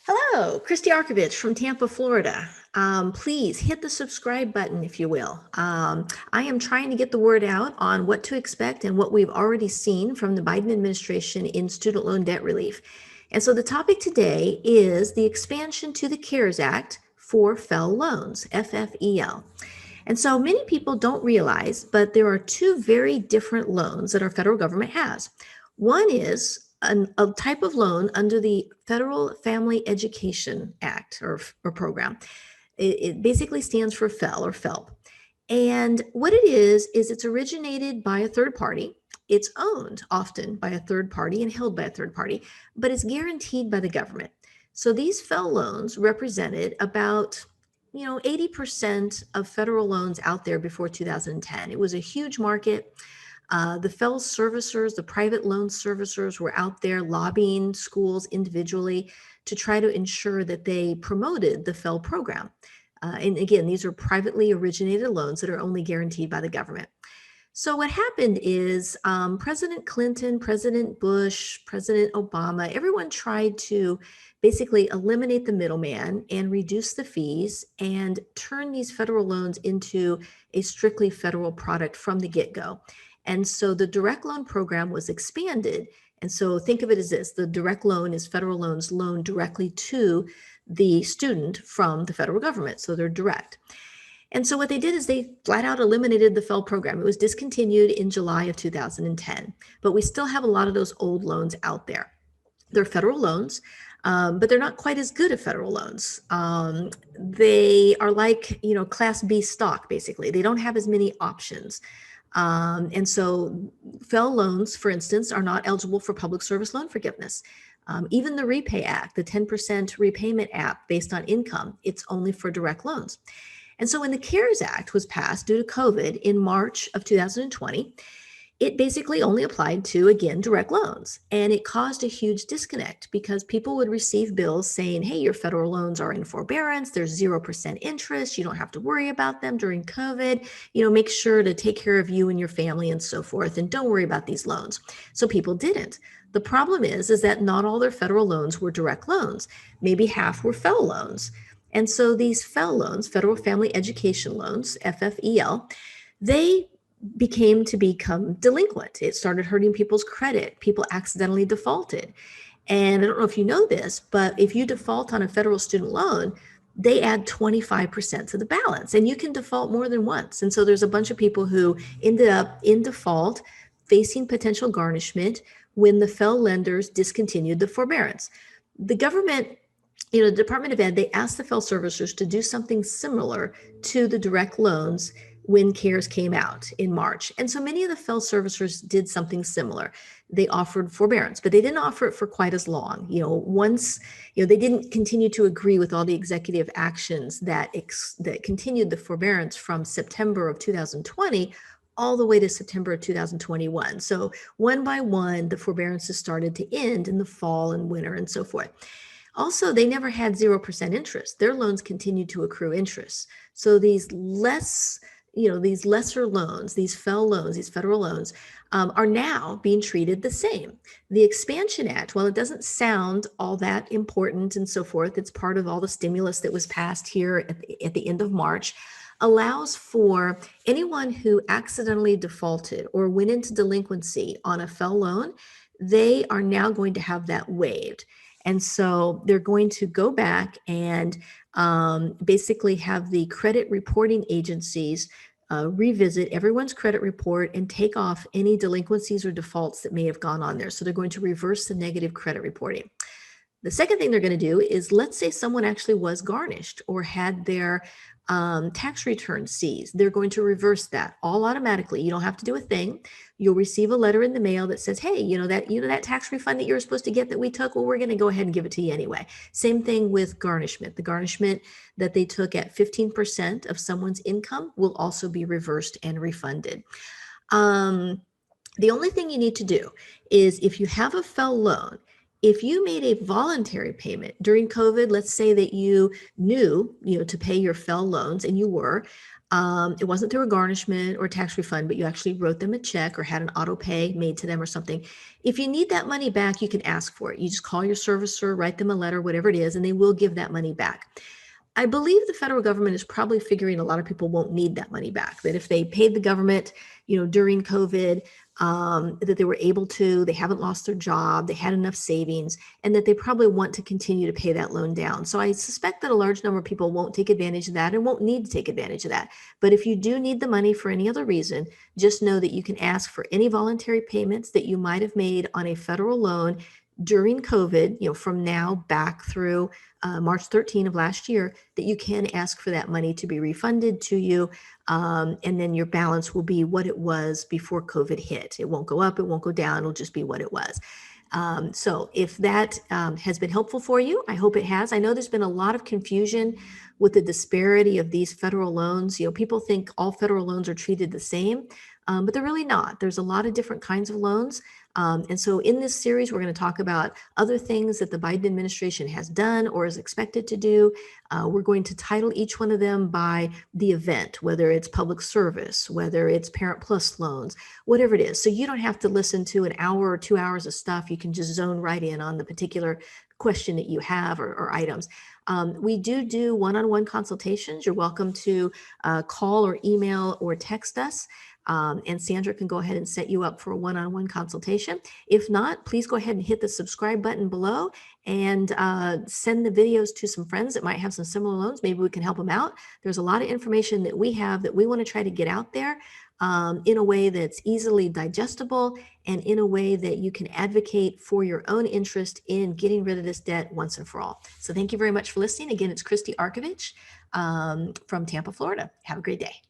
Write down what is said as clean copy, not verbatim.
Hello, Christie Arkovich from Tampa, Florida. Please hit the subscribe button, if you will. I am trying to get the word out on what to expect and what we've already seen from the Biden administration in student loan debt relief. And so the topic today is the expansion to the CARES Act for FFEL loans, FFEL. And so many people don't realize, but there are two very different loans that our federal government has. One is a type of loan under the Federal Family Education Act or program. It basically stands for FFEL or FFELP. And what it is it's originated by a third party. It's owned often by a third party and held by a third party, but it's guaranteed by the government. So these FFEL loans represented about 80% of federal loans out there before 2010. It was a huge market. The FFEL servicers, the private loan servicers were out there lobbying schools individually to try to ensure that they promoted the FFEL program. And again, these are privately originated loans that are only guaranteed by the government. So what happened is President Clinton, President Bush, President Obama, everyone tried to basically eliminate the middleman and reduce the fees and turn these federal loans into a strictly federal product from the get-go. And so the direct loan program was expanded. And so think of it as this: the direct loan is federal loans loaned directly to the student from the federal government. So they're direct. And so what they did is they flat out eliminated the FFEL program. It was discontinued in July of 2010, but we still have a lot of those old loans out there. They're federal loans, but they're not quite as good as federal loans. They are like, Class B stock, basically. They don't have as many options. And so FFEL loans, for instance, are not eligible for public service loan forgiveness. Even the Repay Act, the 10% repayment app based on income, it's only for direct loans. And so when the CARES Act was passed due to COVID in March of 2020, it basically only applied to, again, direct loans. And it caused a huge disconnect because people would receive bills saying, hey, your federal loans are in forbearance, there's 0% interest, you don't have to worry about them during COVID, make sure to take care of you and your family and so forth, and don't worry about these loans. So people didn't. The problem is that not all their federal loans were direct loans. Maybe half were FFEL loans. And so these FFEL loans, Federal Family Education Loans, FFEL, they become delinquent. It started hurting people's credit. People accidentally defaulted. And I don't know if you know this, but if you default on a federal student loan, they add 25% to the balance, and you can default more than once. And so there's a bunch of people who ended up in default facing potential garnishment when the FFEL lenders discontinued the forbearance. The government, the Department of Ed, they asked the FFEL servicers to do something similar to the direct loans when CARES came out in March. And so many of the FFEL servicers did something similar. They offered forbearance, but they didn't offer it for quite as long. They didn't continue to agree with all the executive actions that continued the forbearance from September of 2020 all the way to September of 2021. So one by one, the forbearances started to end in the fall and winter and so forth. Also, they never had 0% interest. Their loans continued to accrue interest. So these lesser loans, these FFEL loans, these federal loans, are now being treated the same. The Expansion Act, while it doesn't sound all that important and so forth, it's part of all the stimulus that was passed here at the end of March, allows for anyone who accidentally defaulted or went into delinquency on a FFEL loan, they are now going to have that waived. And so they're going to go back and basically have the credit reporting agencies revisit everyone's credit report and take off any delinquencies or defaults that may have gone on there. So they're going to reverse the negative credit reporting. The second thing they're going to do is, let's say someone actually was garnished or had their tax return seized. They're going to reverse that all automatically. You don't have to do a thing. You'll receive a letter in the mail that says, hey, that tax refund that you're supposed to get that we took, well, we're going to go ahead and give it to you anyway. Same thing with garnishment. The garnishment that they took at 15% of someone's income will also be reversed and refunded. The only thing you need to do is, if you have a FFEL loan, If you made a voluntary payment during COVID, let's say that you knew, to pay your FFEL loans, and you were, it wasn't through a garnishment or tax refund, but you actually wrote them a check or had an auto pay made to them or something. If you need that money back, you can ask for it. You just call your servicer, write them a letter, whatever it is, and they will give that money back. I believe the federal government is probably figuring a lot of people won't need that money back, that if they paid the government, during COVID, that they were able to, they haven't lost their job, they had enough savings, and that they probably want to continue to pay that loan down. So I suspect that a large number of people won't take advantage of that and won't need to take advantage of that. But if you do need the money for any other reason, just know that you can ask for any voluntary payments that you might have made on a federal loan during COVID, from now back through March 13 of last year, that you can ask for that money to be refunded to you. And then your balance will be what it was before COVID hit. It won't go up, it won't go down, it'll just be what it was. So if that has been helpful for you, I hope it has. I know there's been a lot of confusion with the disparity of these federal loans. People think all federal loans are treated the same, but they're really not. There's a lot of different kinds of loans. And so in this series, we're going to talk about other things that the Biden administration has done or is expected to do. We're going to title each one of them by the event, whether it's public service, whether it's Parent Plus loans, whatever it is. So you don't have to listen to an hour or 2 hours of stuff. You can just zone right in on the particular question that you have or items. We do one-on-one consultations. You're welcome to call or email or text us. And Sandra can go ahead and set you up for a one-on-one consultation. If not, please go ahead and hit the subscribe button below and send the videos to some friends that might have some similar loans. Maybe we can help them out. There's a lot of information that we have that we want to try to get out there in a way that's easily digestible and in a way that you can advocate for your own interest in getting rid of this debt once and for all. So thank you very much for listening. Again, it's Christie Arkovich from Tampa, Florida. Have a great day.